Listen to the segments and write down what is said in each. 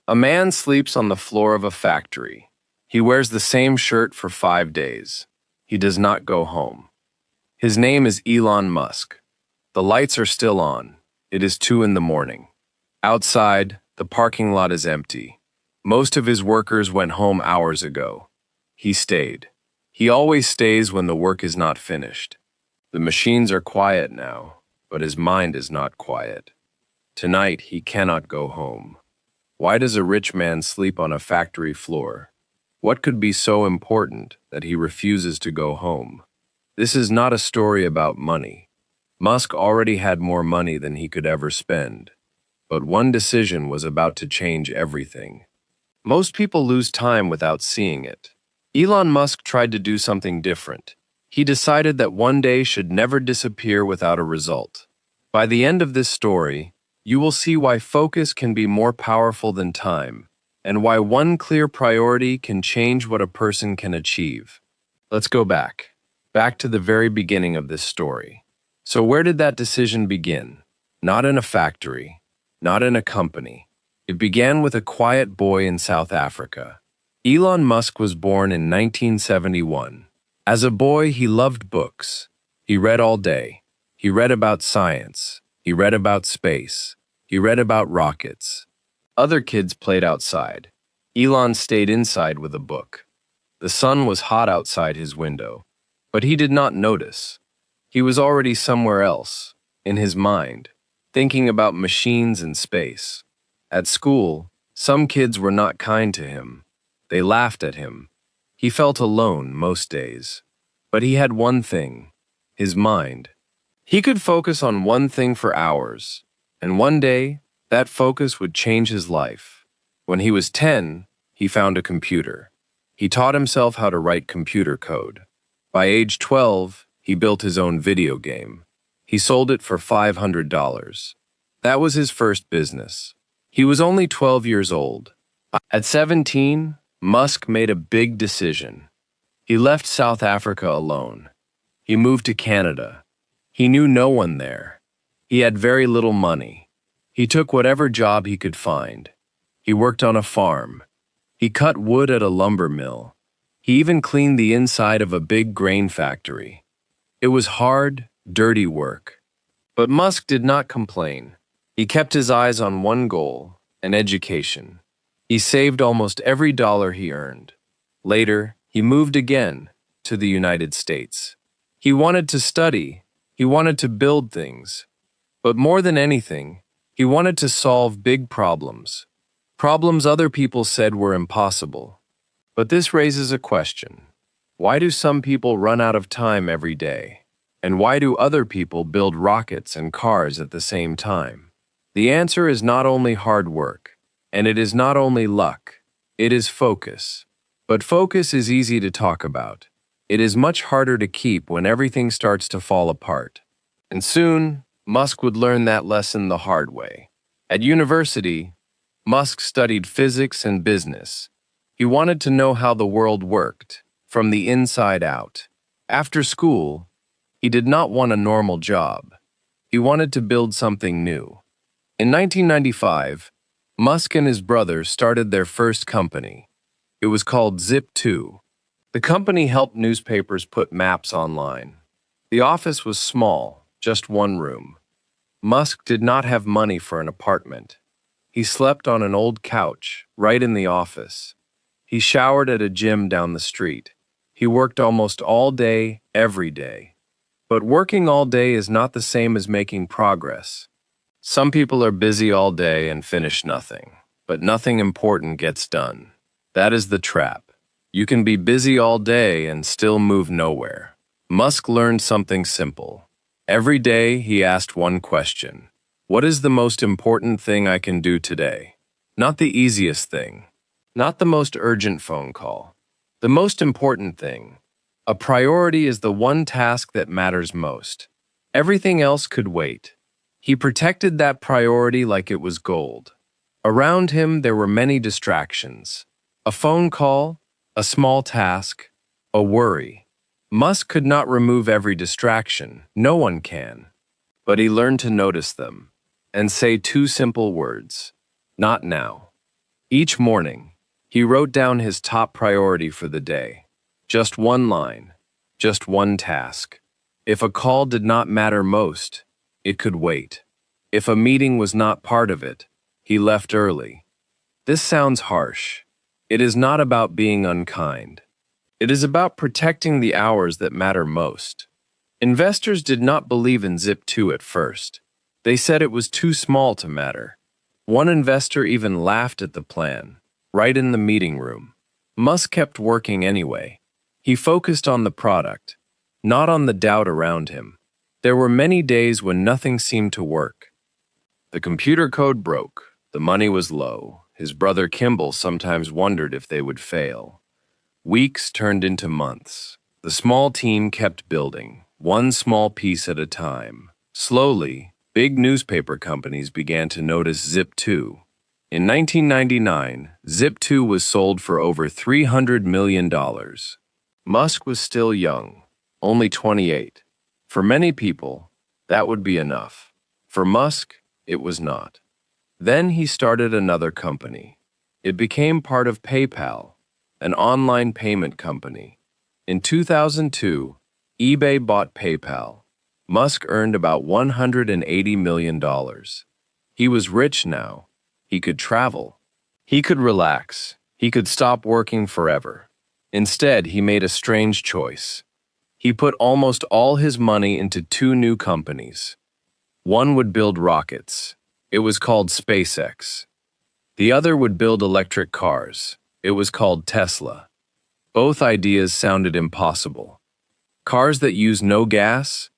A man sleeps on the floor of a factory. He wears the same shirt for 5 days. He does not go home. His name is Elon Musk. The lights are still on. It is 2 in the morning. Outside, the parking lot is empty. Most of his workers went home hours ago. He stayed. He always stays when the work is not finished. The machines are quiet now, but his mind is not quiet. Tonight, he cannot go home. Why does a rich man sleep on a factory floor? What could be so important that he refuses to go home? This is not a story about money. Musk already had more money than he could ever spend. But one decision was about to change everything. Most people lose time without seeing it. Elon Musk tried to do something different. He decided that one day should never disappear without a result. By the end of this story, you will see why focus can be more powerful than time, and why one clear priority can change what a person can achieve. Let's go back to the very beginning of this story. So where did that decision begin? Not in a factory, not in a company. It began with a quiet boy in South Africa. Elon Musk was born in 1971. As a boy, he loved books. He read all day. He read about science. He read about space. He read about rockets. Other kids played outside. Elon stayed inside with a book. The sun was hot outside his window, but he did not notice. He was already somewhere else, in his mind, thinking about machines and space. At school, some kids were not kind to him. They laughed at him. He felt alone most days. But he had one thing, his mind. He could focus on one thing for hours, and one day, that focus would change his life. When he was 10, he found a computer. He taught himself how to write computer code. By age 12, he built his own video game. He sold it for $500. That was his first business. He was only 12 years old. At 17, Musk made a big decision. He left South Africa alone. He moved to Canada. He knew no one there. He had very little money. He took whatever job he could find. He worked on a farm. He cut wood at a lumber mill. He even cleaned the inside of a big grain factory. It was hard, dirty work. But Musk did not complain. He kept his eyes on one goal, an education. He saved almost every dollar he earned. Later, he moved again to the United States. He wanted to study. He wanted to build things. But more than anything, he wanted to solve big problems. Problems other people said were impossible. But this raises a question. Why do some people run out of time every day? And why do other people build rockets and cars at the same time? The answer is not only hard work, and it is not only luck, it is focus. But focus is easy to talk about. It is much harder to keep when everything starts to fall apart. And soon, Musk would learn that lesson the hard way. At university, Musk studied physics and business. He wanted to know how the world worked, from the inside out. After school, he did not want a normal job. He wanted to build something new. In 1995, Musk and his brother started their first company. It was called Zip2. The company helped newspapers put maps online. The office was small, just one room. Musk did not have money for an apartment. He slept on an old couch, right in the office. He showered at a gym down the street. He worked almost all day, every day. But working all day is not the same as making progress. Some people are busy all day and finish nothing, but nothing important gets done. That is the trap. You can be busy all day and still move nowhere. Musk learned something simple. Every day he asked one question. What is the most important thing I can do today? Not the easiest thing. Not the most urgent phone call. The most important thing. A priority is the one task that matters most. Everything else could wait. He protected that priority like it was gold. Around him, there were many distractions. A phone call, a small task, a worry. Musk could not remove every distraction. No one can. But he learned to notice them and say two simple words. Not now. Each morning, he wrote down his top priority for the day. Just one line, just one task. If a call did not matter most, it could wait. If a meeting was not part of it, he left early. This sounds harsh. It is not about being unkind. It is about protecting the hours that matter most. Investors did not believe in Zip2 at first. They said it was too small to matter. One investor even laughed at the plan, right in the meeting room. Musk kept working anyway. He focused on the product, not on the doubt around him. There were many days when nothing seemed to work. The computer code broke, the money was low. His brother Kimball sometimes wondered if they would fail. Weeks turned into months. The small team kept building, one small piece at a time. Slowly, big newspaper companies began to notice Zip2. In 1999, Zip2 was sold for over $300 million. Musk was still young, only 28. For many people, that would be enough. For Musk, it was not. Then he started another company. It became part of PayPal, an online payment company. In 2002, eBay bought PayPal. Musk earned about $180 million. He was rich now. He could travel. He could relax. He could stop working forever. Instead, he made a strange choice. He put almost all his money into two new companies. One would build rockets. It was called SpaceX. The other would build electric cars. It was called Tesla. Both ideas sounded impossible. Cars that use no gas?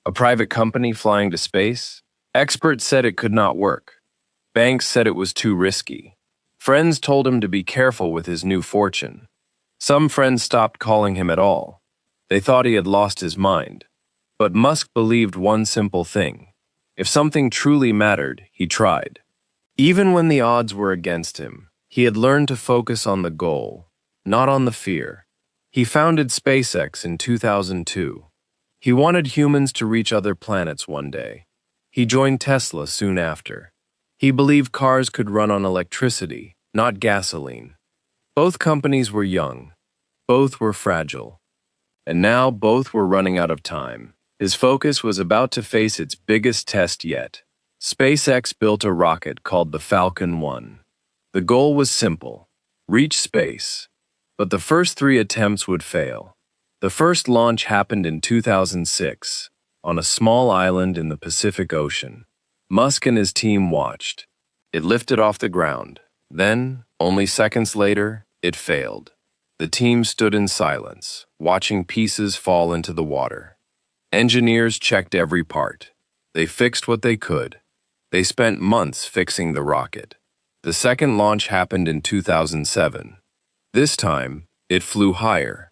A private company flying to space? Experts said it could not work. Banks said it was too risky. Friends told him to be careful with his new fortune. Some friends stopped calling him at all. They thought he had lost his mind. But Musk believed one simple thing. If something truly mattered, he tried. Even when the odds were against him, he had learned to focus on the goal, not on the fear. He founded SpaceX in 2002. He wanted humans to reach other planets one day. He joined Tesla soon after. He believed cars could run on electricity, not gasoline. Both companies were young. Both were fragile. And now both were running out of time. His focus was about to face its biggest test yet. SpaceX built a rocket called the Falcon 1. The goal was simple: reach space. But the first 3 attempts would fail. The first launch happened in 2006, on a small island in the Pacific Ocean. Musk and his team watched. It lifted off the ground. Then, only seconds later, it failed. The team stood in silence, watching pieces fall into the water. Engineers checked every part. They fixed what they could. They spent months fixing the rocket. The second launch happened in 2007. This time, it flew higher.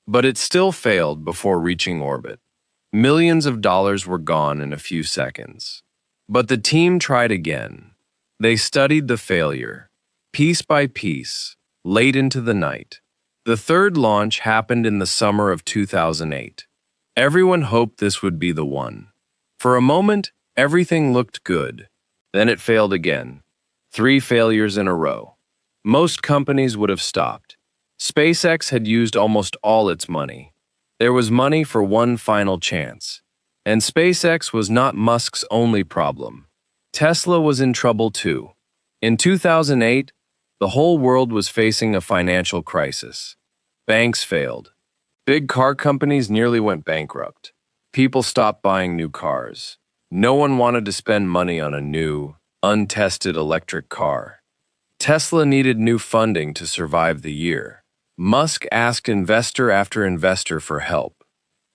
But it still failed before reaching orbit. Millions of dollars were gone in a few seconds. But the team tried again. They studied the failure, piece by piece, late into the night. The third launch happened in the summer of 2008. Everyone hoped this would be the one. For a moment, everything looked good. Then it failed again. 3 failures in a row. Most companies would have stopped. SpaceX had used almost all its money. There was money for one final chance. And SpaceX was not Musk's only problem. Tesla was in trouble too. In 2008, the whole world was facing a financial crisis. Banks failed. Big car companies nearly went bankrupt. People stopped buying new cars. No one wanted to spend money on a new, untested electric car. Tesla needed new funding to survive the year. Musk asked investor after investor for help.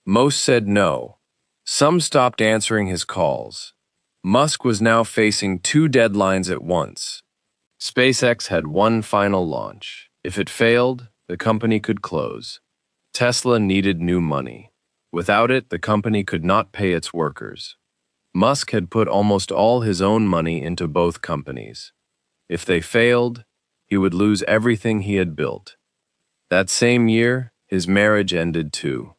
Most said no. Some stopped answering his calls. Musk was now facing 2 deadlines at once. SpaceX had one final launch. If it failed, the company could close. Tesla needed new money. Without it, the company could not pay its workers. Musk had put almost all his own money into both companies. If they failed, he would lose everything he had built. That same year, his marriage ended too.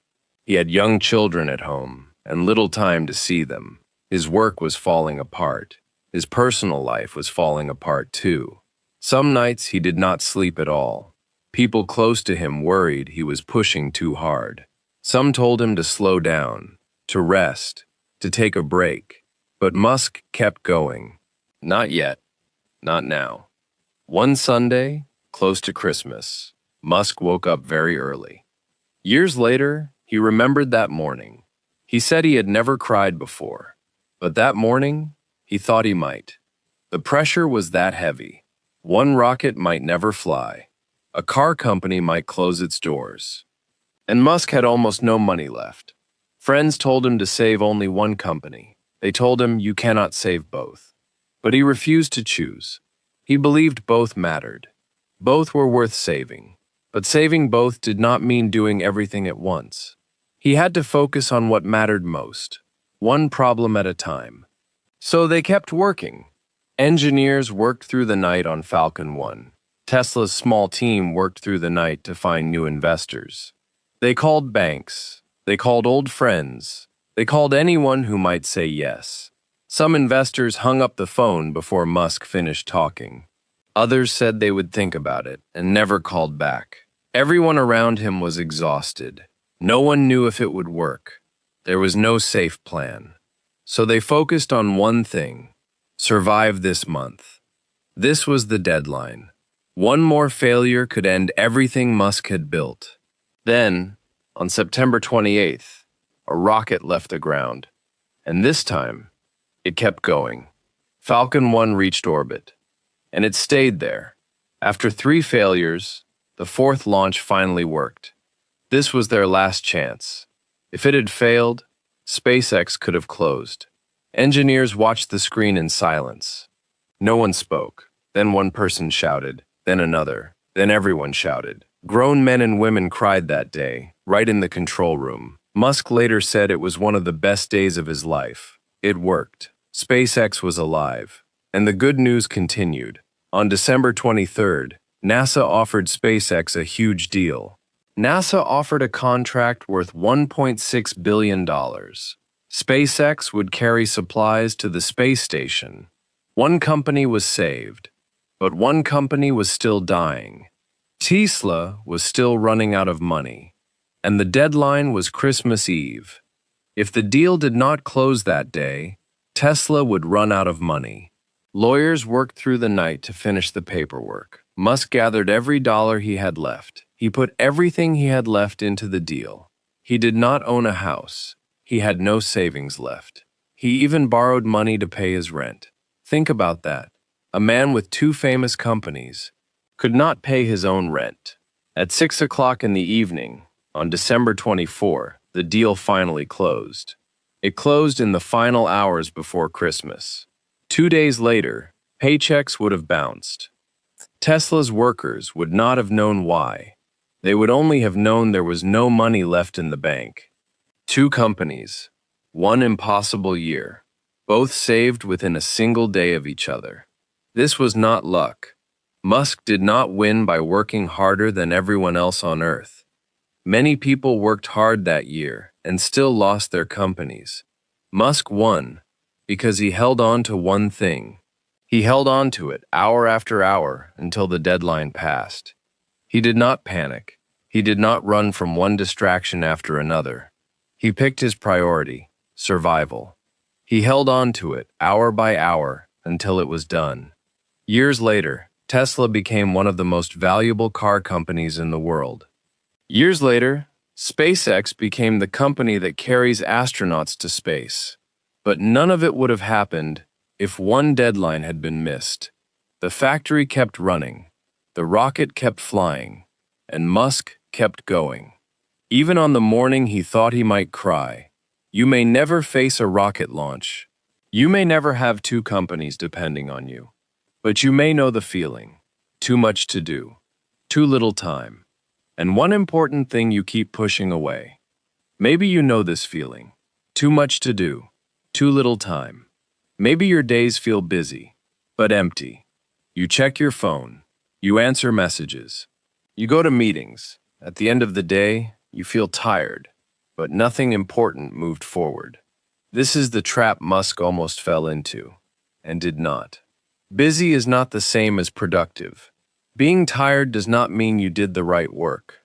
He had young children at home and little time to see them. His work was falling apart. His personal life was falling apart too. Some nights he did not sleep at all. People close to him worried he was pushing too hard. Some told him to slow down, to rest, to take a break. But Musk kept going. Not yet. Not now. One Sunday, close to Christmas, Musk woke up very early. Years later, he remembered that morning. He said he had never cried before, but that morning, he thought he might. The pressure was that heavy. One rocket might never fly. A car company might close its doors. And Musk had almost no money left. Friends told him to save only one company. They told him, "You cannot save both." But he refused to choose. He believed both mattered. Both were worth saving. But saving both did not mean doing everything at once. He had to focus on what mattered most, one problem at a time. So they kept working. Engineers worked through the night on Falcon 1. Tesla's small team worked through the night to find new investors. They called banks. They called old friends. They called anyone who might say yes. Some investors hung up the phone before Musk finished talking. Others said they would think about it and never called back. Everyone around him was exhausted. No one knew if it would work. There was no safe plan. So they focused on one thing: survive this month. This was the deadline. One more failure could end everything Musk had built. Then, on September 28th, a rocket left the ground. And this time, it kept going. Falcon 1 reached orbit, and it stayed there. After 3 failures, the 4th launch finally worked. This was their last chance. If it had failed, SpaceX could have closed. Engineers watched the screen in silence. No one spoke. Then one person shouted, then another, then everyone shouted. Grown men and women cried that day, right in the control room. Musk later said it was one of the best days of his life. It worked. SpaceX was alive. And the good news continued. On December 23rd, NASA offered SpaceX a huge deal. NASA offered a contract worth $1.6 billion. SpaceX would carry supplies to the space station. One company was saved, but one company was still dying. Tesla was still running out of money, and the deadline was Christmas Eve. If the deal did not close that day, Tesla would run out of money. Lawyers worked through the night to finish the paperwork. Musk gathered every dollar he had left. He put everything he had left into the deal. He did not own a house. He had no savings left. He even borrowed money to pay his rent. Think about that. A man with 2 famous companies could not pay his own rent. At 6 o'clock in the evening, on December 24, the deal finally closed. It closed in the final hours before Christmas. 2 days later, paychecks would have bounced. Tesla's workers would not have known why. They would only have known there was no money left in the bank. 2 companies, 1 impossible year, both saved within a single day of each other. This was not luck. Musk did not win by working harder than everyone else on Earth. Many people worked hard that year and still lost their companies. Musk won because he held on to one thing. He held on to it hour after hour until the deadline passed. He did not panic. He did not run from one distraction after another. He picked his priority, survival. He held on to it hour by hour until it was done. Years later, Tesla became one of the most valuable car companies in the world. Years later, SpaceX became the company that carries astronauts to space. But none of it would have happened if one deadline had been missed. The factory kept running, the rocket kept flying, and Musk kept going. Even on the morning he thought he might cry. You may never face a rocket launch. You may never have 2 companies depending on you. But you may know the feeling. Too much to do. Too little time. And one important thing you keep pushing away. Maybe you know this feeling. Too much to do. Too little time. Maybe your days feel busy, but empty. You check your phone. You answer messages. You go to meetings. At the end of the day, you feel tired, but nothing important moved forward. This is the trap Musk almost fell into, and did not. Busy is not the same as productive. Being tired does not mean you did the right work.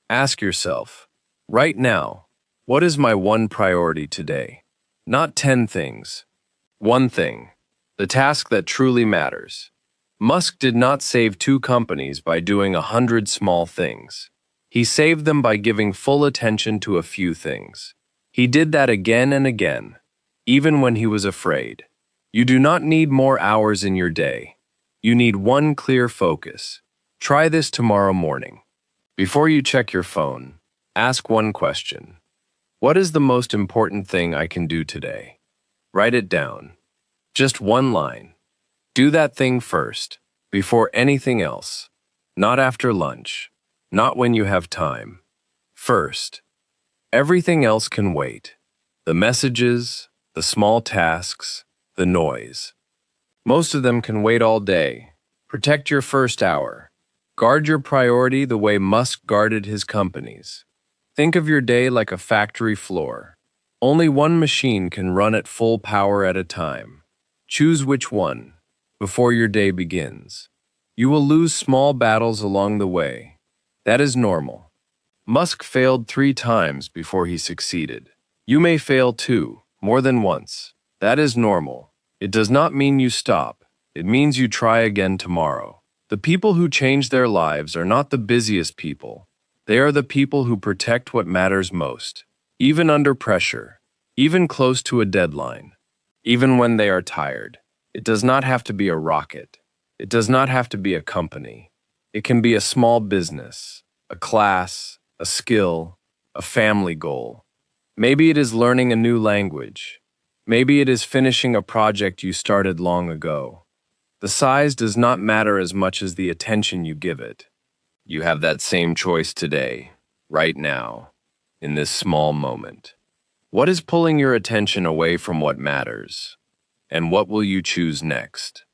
Ask yourself, right now, what is my one priority today? Not 10 things. One thing. The task that truly matters. Musk did not save two companies by doing 100 small things. He saved them by giving full attention to a few things. He did that again and again, even when he was afraid. You do not need more hours in your day. You need one clear focus. Try this tomorrow morning. Before you check your phone, ask one question. What is the most important thing I can do today? Write it down. Just one line. Do that thing first, before anything else. Not after lunch. Not when you have time. First. Everything else can wait. The messages, the small tasks, the noise. Most of them can wait all day. Protect your first hour. Guard your priority the way Musk guarded his companies. Think of your day like a factory floor. Only one machine can run at full power at a time. Choose which one before your day begins. You will lose small battles along the way. That is normal. Musk failed 3 times before he succeeded. You may fail too, more than once. That is normal. It does not mean you stop. It means you try again tomorrow. The people who change their lives are not the busiest people. They are the people who protect what matters most, even under pressure, even close to a deadline, even when they are tired. It does not have to be a rocket. It does not have to be a company. It can be a small business, a class, a skill, a family goal. Maybe it is learning a new language. Maybe it is finishing a project you started long ago. The size does not matter as much as the attention you give it. You have that same choice today, right now, in this small moment. What is pulling your attention away from what matters? And what will you choose next?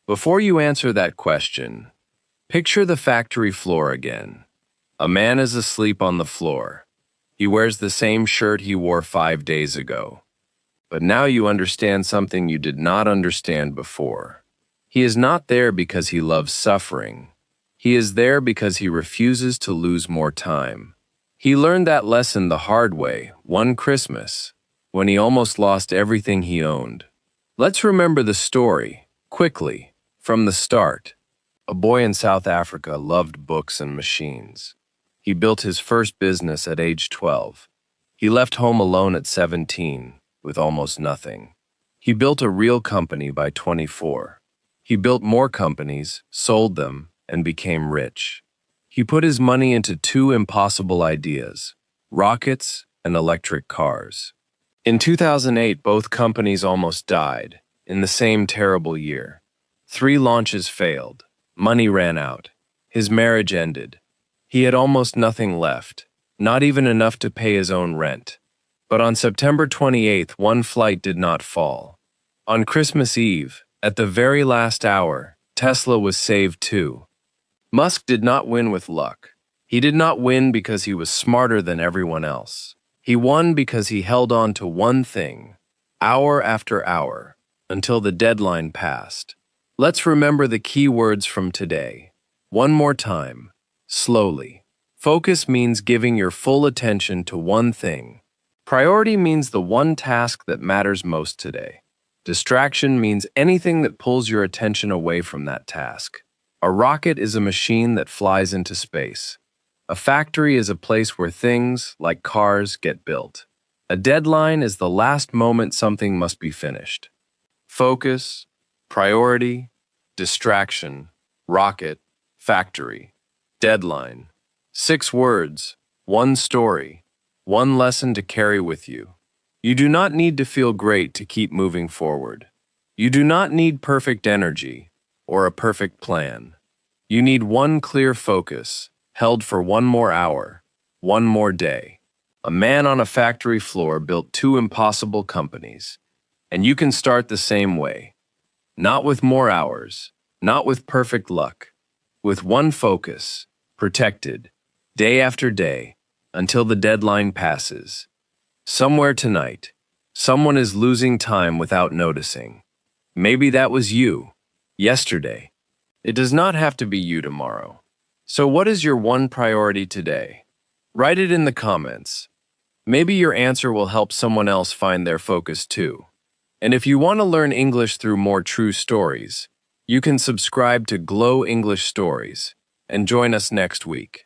Before you answer that question, picture the factory floor again. A man is asleep on the floor. He wears the same shirt he wore 5 days ago. But now you understand something you did not understand before. He is not there because he loves suffering. He is there because he refuses to lose more time. He learned that lesson the hard way, one Christmas, when he almost lost everything he owned. Let's remember the story, quickly, from the start. A boy in South Africa loved books and machines. He built his first business at age 12. He left home alone at 17, with almost nothing. He built a real company by 24. He built more companies, sold them, and became rich. He put his money into 2 impossible ideas, rockets and electric cars. In 2008, both companies almost died, in the same terrible year. 3 launches failed. Money ran out. His marriage ended. He had almost nothing left, not even enough to pay his own rent. But on September 28th, one flight did not fall. On Christmas Eve, at the very last hour, Tesla was saved too. Musk did not win with luck. He did not win because he was smarter than everyone else. He won because he held on to one thing, hour after hour, until the deadline passed. Let's remember the key words from today. One more time, slowly. Focus means giving your full attention to one thing. Priority means the one task that matters most today. Distraction means anything that pulls your attention away from that task. A rocket is a machine that flies into space. A factory is a place where things, like cars, get built. A deadline is the last moment something must be finished. Focus, priority, distraction, rocket, factory, deadline. 6 words, one story, one lesson to carry with you. You do not need to feel great to keep moving forward. You do not need perfect energy or a perfect plan. You need one clear focus, held for one more hour, one more day. A man on a factory floor built 2 impossible companies, and you can start the same way. Not with more hours, not with perfect luck, with one focus, protected, day after day, until the deadline passes. Somewhere tonight, someone is losing time without noticing. Maybe that was you. yesterday. It does not have to be you tomorrow. So what is your one priority today? Write it in the comments. Maybe your answer will help someone else find their focus too. And if you want to learn English through more true stories, you can subscribe to Glow English Stories and join us next week.